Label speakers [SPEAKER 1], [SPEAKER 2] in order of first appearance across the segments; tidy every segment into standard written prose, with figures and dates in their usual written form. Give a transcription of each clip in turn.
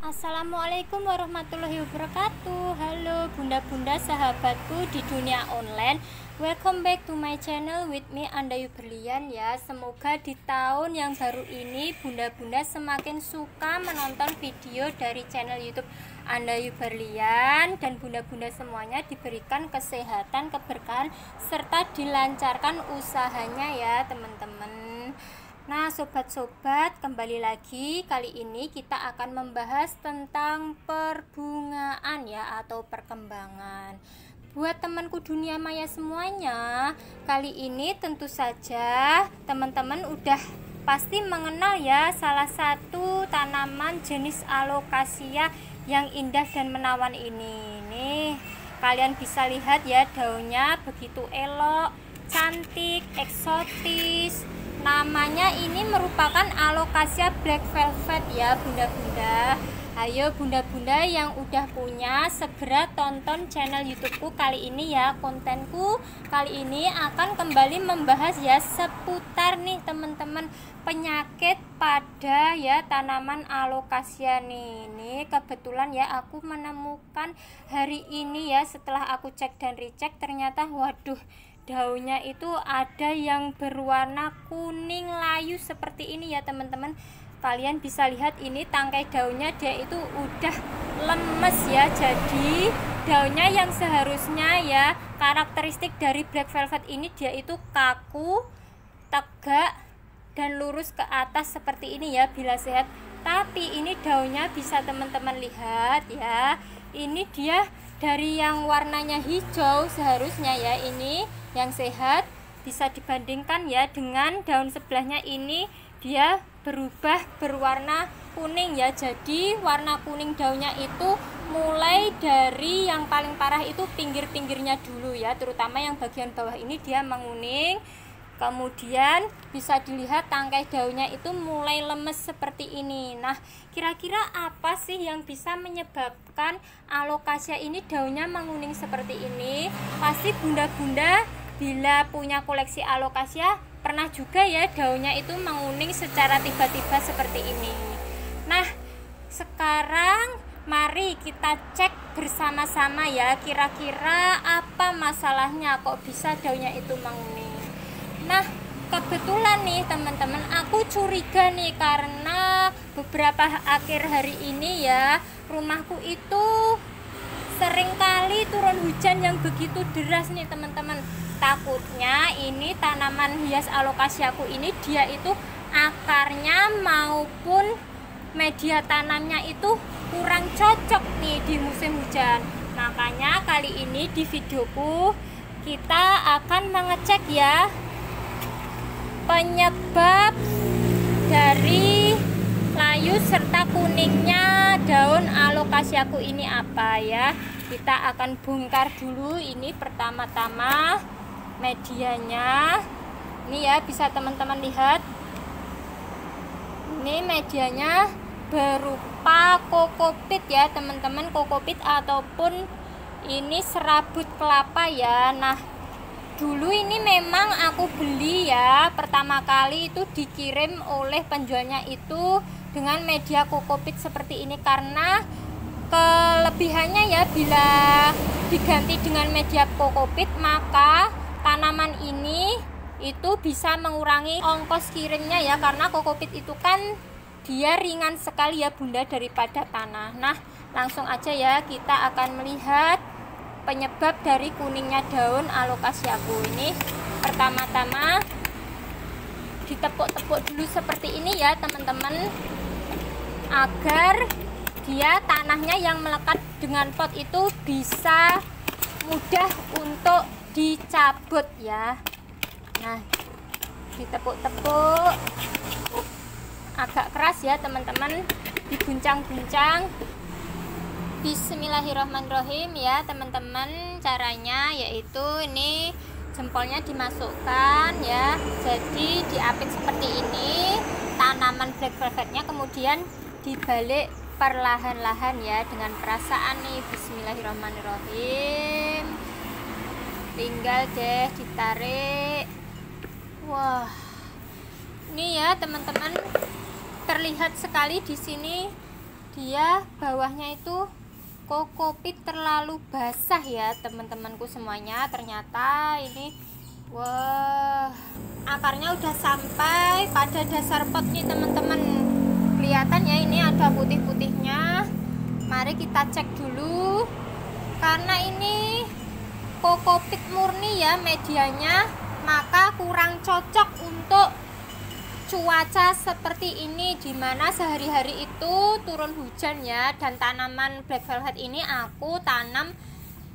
[SPEAKER 1] Assalamualaikum warahmatullahi wabarakatuh. Halo bunda-bunda sahabatku di dunia online. Welcome back to my channel with me Andayu Berlian ya. Semoga di tahun yang baru ini bunda-bunda semakin suka menonton video dari channel YouTube Andayu Berlian, dan bunda-bunda semuanya diberikan kesehatan, keberkahan, serta dilancarkan usahanya ya teman-teman. Nah sobat-sobat, kembali lagi. Kali ini kita akan membahas tentang perbungaan ya, atau perkembangan. Buat temanku dunia maya semuanya, kali ini tentu saja teman-teman udah pasti mengenal ya salah satu tanaman jenis alocasia yang indah dan menawan ini. Nih kalian bisa lihat ya, daunnya begitu elok, cantik, eksotis. Namanya ini merupakan alocasia black velvet ya bunda-bunda. Ayo bunda-bunda yang udah punya, segera tonton channel YouTubeku kali ini ya. Kontenku kali ini akan kembali membahas ya seputar nih teman-teman penyakit pada ya tanaman alocasia nih. Ini kebetulan ya aku menemukan hari ini ya, setelah aku cek dan recheck, ternyata waduh, daunnya itu ada yang berwarna kuning layu seperti ini ya teman-teman. Kalian bisa lihat ini tangkai daunnya, dia itu udah lemes ya. Jadi daunnya yang seharusnya ya karakteristik dari black velvet ini, dia itu kaku, tegak, dan lurus ke atas seperti ini ya bila sehat. Tapi ini daunnya bisa teman-teman lihat ya, ini dia dari yang warnanya hijau seharusnya ya, ini yang sehat, bisa dibandingkan ya dengan daun sebelahnya, ini dia berubah berwarna kuning ya. Jadi warna kuning daunnya itu mulai dari yang paling parah itu pinggir-pinggirnya dulu ya, terutama yang bagian bawah ini dia menguning. Kemudian bisa dilihat tangkai daunnya itu mulai lemes seperti ini. Nah kira-kira apa sih yang bisa menyebabkan alocasia ini daunnya menguning seperti ini? Pasti bunda-bunda bila punya koleksi alocasia pernah juga ya daunnya itu menguning secara tiba-tiba seperti ini. Nah sekarang mari kita cek bersama-sama ya, kira-kira apa masalahnya kok bisa daunnya itu menguning. Nah kebetulan nih teman-teman, aku curiga nih karena beberapa akhir hari ini ya rumahku itu seringkali turun hujan yang begitu deras nih teman-teman. Takutnya ini tanaman hias alocasiaku ini dia itu akarnya maupun media tanamnya itu kurang cocok nih di musim hujan. Makanya kali ini di videoku kita akan mengecek ya penyebab dari layu serta kuningnya daun alocasiaku ini apa ya. Kita akan bongkar dulu ini pertama-tama medianya. Ini ya bisa teman-teman lihat, ini medianya berupa kokopit ya teman-teman, kokopit ataupun ini serabut kelapa ya. Nah dulu ini memang aku beli ya, pertama kali itu dikirim oleh penjualnya itu dengan media kokopit seperti ini, karena kelebihannya ya bila diganti dengan media kokopit maka tanaman ini itu bisa mengurangi ongkos kirimnya ya, karena kokopit itu kan dia ringan sekali ya bunda daripada tanah. Nah langsung aja ya kita akan melihat penyebab dari kuningnya daun alocasiaku ini. Pertama-tama ditepuk-tepuk dulu seperti ini ya teman-teman, agar dia tanahnya yang melekat dengan pot itu bisa mudah untuk dicabut ya. Nah ditepuk-tepuk agak keras ya teman-teman, diguncang-guncang. Bismillahirrahmanirrahim ya teman-teman. Caranya yaitu ini jempolnya dimasukkan ya, jadi diapit seperti ini tanaman black velvetnya, kemudian dibalik perlahan-lahan ya dengan perasaan nih. Bismillahirrahmanirrahim. Tinggal deh ditarik. Wah ini ya teman-teman, terlihat sekali di sini dia bawahnya itu kokopit terlalu basah ya teman-temanku semuanya. Ternyata ini wah, akarnya udah sampai pada dasar pot nih teman-teman. Kelihatan ya, ini ada putih-putihnya. Mari kita cek dulu. Karena ini kokopit murni ya medianya, maka kurang cocok untuk cuaca seperti ini, dimana sehari-hari itu turun hujan ya. Dan tanaman black velvet ini aku tanam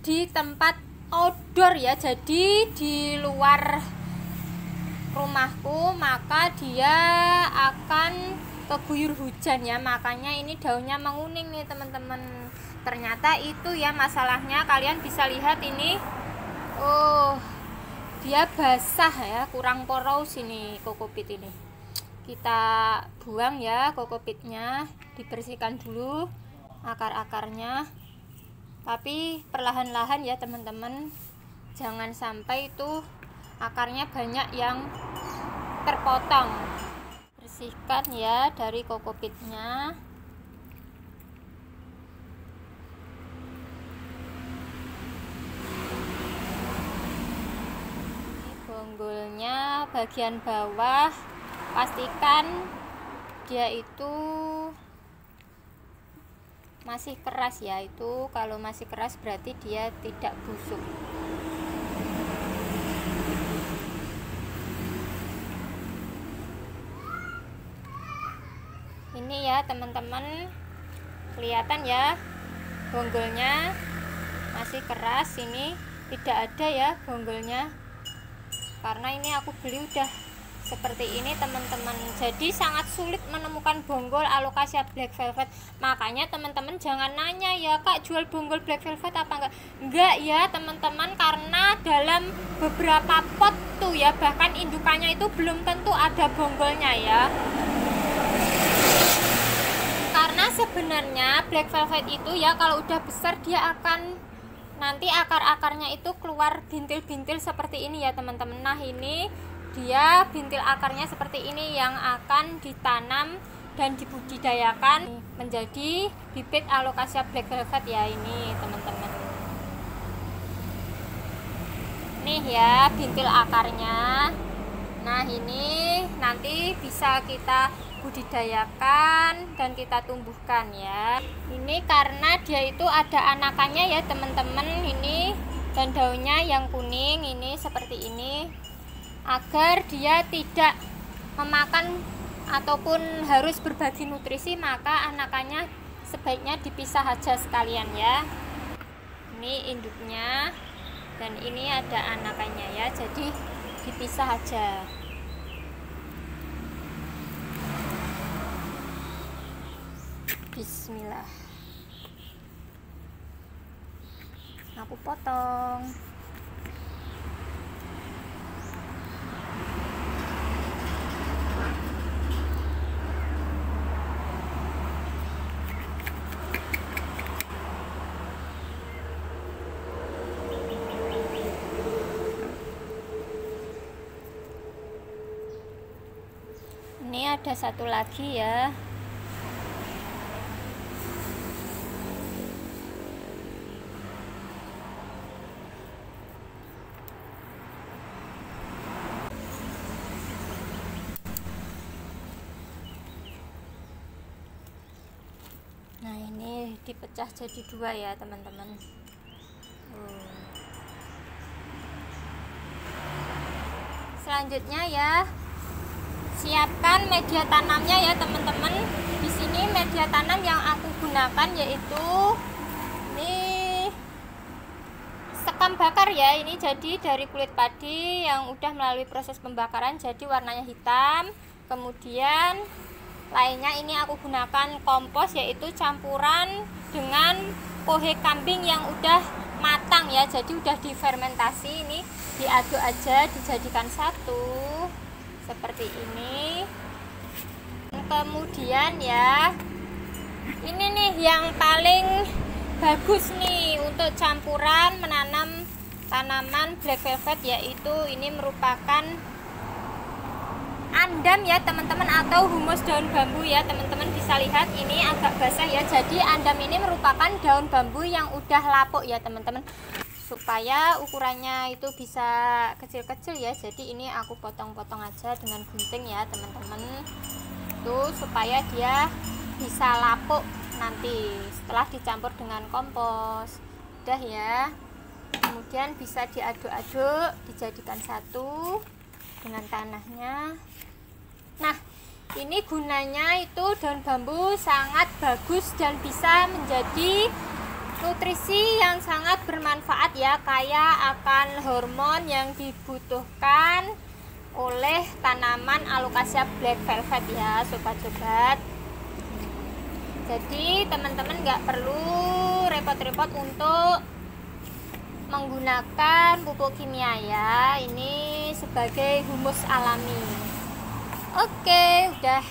[SPEAKER 1] di tempat outdoor ya, jadi di luar rumahku, maka dia akan keguyur hujan ya, makanya ini daunnya menguning nih teman-teman. Ternyata itu ya masalahnya. Kalian bisa lihat ini, oh dia basah ya, kurang poros ini kokopit ini. Kita buang ya kokopitnya, dibersihkan dulu akar-akarnya, tapi perlahan-lahan ya teman-teman, jangan sampai itu akarnya banyak yang terpotong. Bersihkan ya dari kokopitnya. Bonggolnya bagian bawah, pastikan dia itu masih keras ya. Itu kalau masih keras berarti dia tidak busuk. Ini ya teman-teman, kelihatan ya bonggolnya masih keras. Ini tidak ada ya bonggolnya, karena ini aku beli udah seperti ini teman-teman. Jadi sangat sulit menemukan bonggol alocasia black velvet. Makanya teman-teman jangan nanya ya, Kak jual bonggol black velvet apa enggak ya teman-teman, karena dalam beberapa pot tuh ya, bahkan indukannya itu belum tentu ada bonggolnya ya. Karena sebenarnya black velvet itu ya kalau udah besar dia akan nanti akar-akarnya itu keluar bintil-bintil seperti ini ya teman-teman. Nah ini dia bintil akarnya seperti ini yang akan ditanam dan dibudidayakan menjadi bibit alocasia black velvet ya ini teman-teman. Nih ya bintil akarnya. Nah ini nanti bisa kita budidayakan dan kita tumbuhkan ya. Ini karena dia itu ada anakannya ya teman-teman. Ini dan daunnya yang kuning ini seperti ini, agar dia tidak memakan ataupun harus berbagi nutrisi, maka anakannya sebaiknya dipisah aja sekalian ya. Ini induknya dan ini ada anakannya ya, jadi dipisah aja. Bismillah, aku potong. Ini ada satu lagi ya. Nah ini dipecah jadi dua ya teman-teman. Selanjutnya ya, siapkan media tanamnya ya teman-teman. Di sini media tanam yang aku gunakan yaitu ini sekam bakar ya. Ini jadi dari kulit padi yang udah melalui proses pembakaran, jadi warnanya hitam. Kemudian lainnya ini aku gunakan kompos, yaitu campuran dengan pohe kambing yang udah matang ya, jadi udah difermentasi. Ini diaduk aja, dijadikan satu seperti ini. Kemudian ya, ini nih yang paling bagus nih untuk campuran menanam tanaman black velvet, yaitu ini merupakan andam ya teman-teman, atau humus daun bambu ya teman-teman. Bisa lihat ini agak basah ya. Jadi andam ini merupakan daun bambu yang udah lapuk ya teman-teman, supaya ukurannya itu bisa kecil-kecil ya. Jadi ini aku potong-potong aja dengan gunting ya teman-teman, tuh supaya dia bisa lapuk nanti setelah dicampur dengan kompos. Udah ya, kemudian bisa diaduk-aduk, dijadikan satu dengan tanahnya. Nah, ini gunanya itu daun bambu sangat bagus dan bisa menjadi nutrisi yang sangat bermanfaat ya, kaya akan hormon yang dibutuhkan oleh tanaman Alocasia Black Velvet ya sobat-sobat. Jadi teman-teman nggak perlu repot-repot untuk menggunakan pupuk kimia ya, ini sebagai humus alami. Oke, udah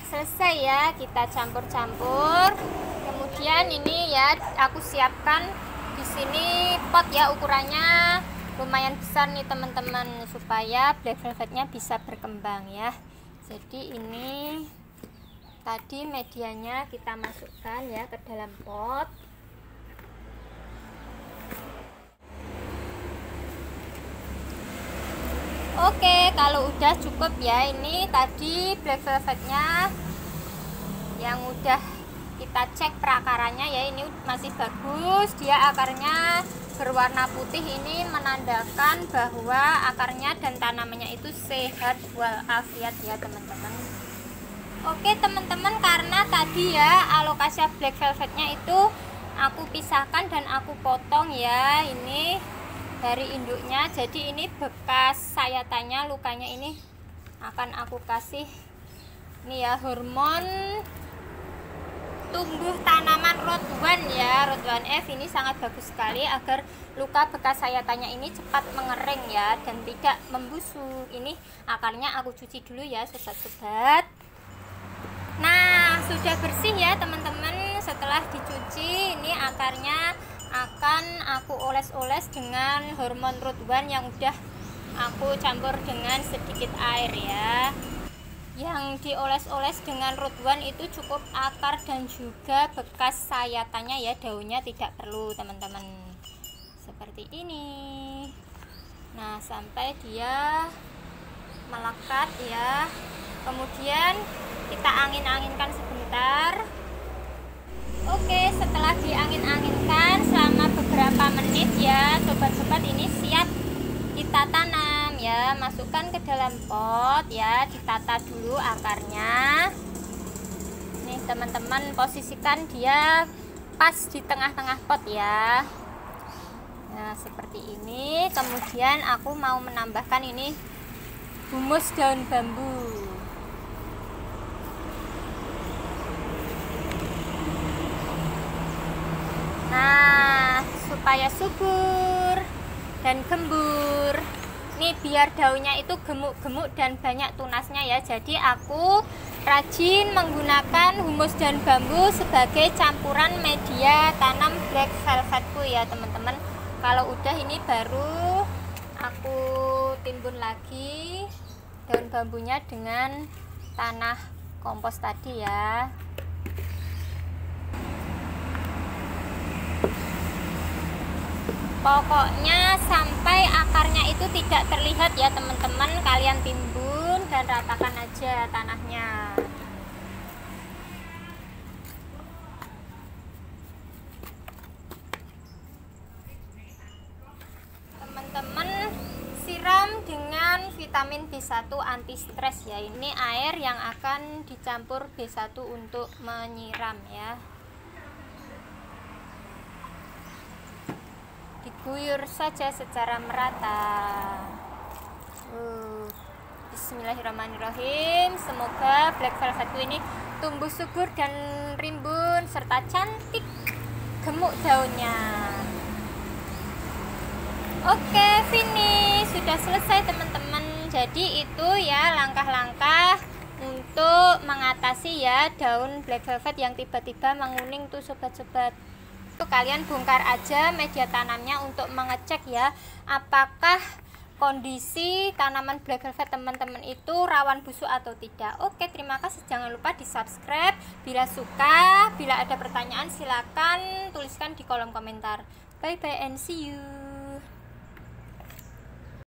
[SPEAKER 1] selesai ya, kita campur-campur. Kemudian ini ya aku siapkan di sini pot ya, ukurannya lumayan besar nih teman-teman, supaya black velvetnya bisa berkembang ya. Jadi ini tadi medianya kita masukkan ya ke dalam pot. Oke, kalau udah cukup ya. Ini tadi black velvetnya yang udah kita cek perakarannya ya, ini masih bagus, dia akarnya berwarna putih. Ini menandakan bahwa akarnya dan tanamannya itu sehat walafiat ya teman-teman. Oke teman-teman, karena tadi ya Alocasia Black Velvetnya itu aku pisahkan dan aku potong ya, ini dari induknya. Jadi ini bekas sayatannya, lukanya ini akan aku kasih ini ya, hormon tumbuh tanaman ROT1 ya, ROT1 F. Ini sangat bagus sekali agar luka bekas sayatannya ini cepat mengering ya dan tidak membusuk. Ini akarnya aku cuci dulu ya sobat-sobat. Nah, sudah bersih ya teman-teman. Setelah dicuci, ini akarnya akan aku oles-oles dengan hormon ROT1 yang udah aku campur dengan sedikit air ya. Yang dioles-oles dengan ROT1 itu cukup akar dan juga bekas sayatannya ya, daunnya tidak perlu teman-teman. Seperti ini. Nah, sampai dia melekat ya. Kemudian kita angin-anginkan sebentar. Oke, setelah diangin-anginkan selama beberapa menit ya sobat-sobat, ini siap kita tanam ya. Masukkan ke dalam pot ya, ditata dulu akarnya. Nih teman-teman, posisikan dia pas di tengah-tengah pot ya. Nah seperti ini. Kemudian aku mau menambahkan ini humus daun bambu. Nah, supaya subur dan gembur. Nih biar daunnya itu gemuk-gemuk dan banyak tunasnya ya. Jadi aku rajin menggunakan humus daun bambu sebagai campuran media tanam black velvetku ya teman-teman. Kalau udah ini baru aku timbun lagi daun bambunya dengan tanah kompos tadi ya. Pokoknya sampai akarnya itu tidak terlihat ya teman-teman, kalian timbun dan ratakan aja tanahnya. Teman-teman siram dengan vitamin B1 anti stres ya. Ini air yang akan dicampur B1 untuk menyiram ya. Diguyur saja secara merata. Bismillahirrahmanirrahim. Semoga black velvet ini tumbuh subur dan rimbun serta cantik gemuk daunnya. Oke, finish, sudah selesai teman-teman. Jadi itu ya langkah-langkah untuk mengatasi ya daun black velvet yang tiba-tiba menguning tuh sobat-sobat. Tuh kalian bongkar aja media tanamnya untuk mengecek ya apakah kondisi tanaman black velvet teman-teman itu rawan busuk atau tidak. Oke, terima kasih. Jangan lupa di subscribe bila suka. Bila ada pertanyaan silakan tuliskan di kolom komentar. Bye bye and see you.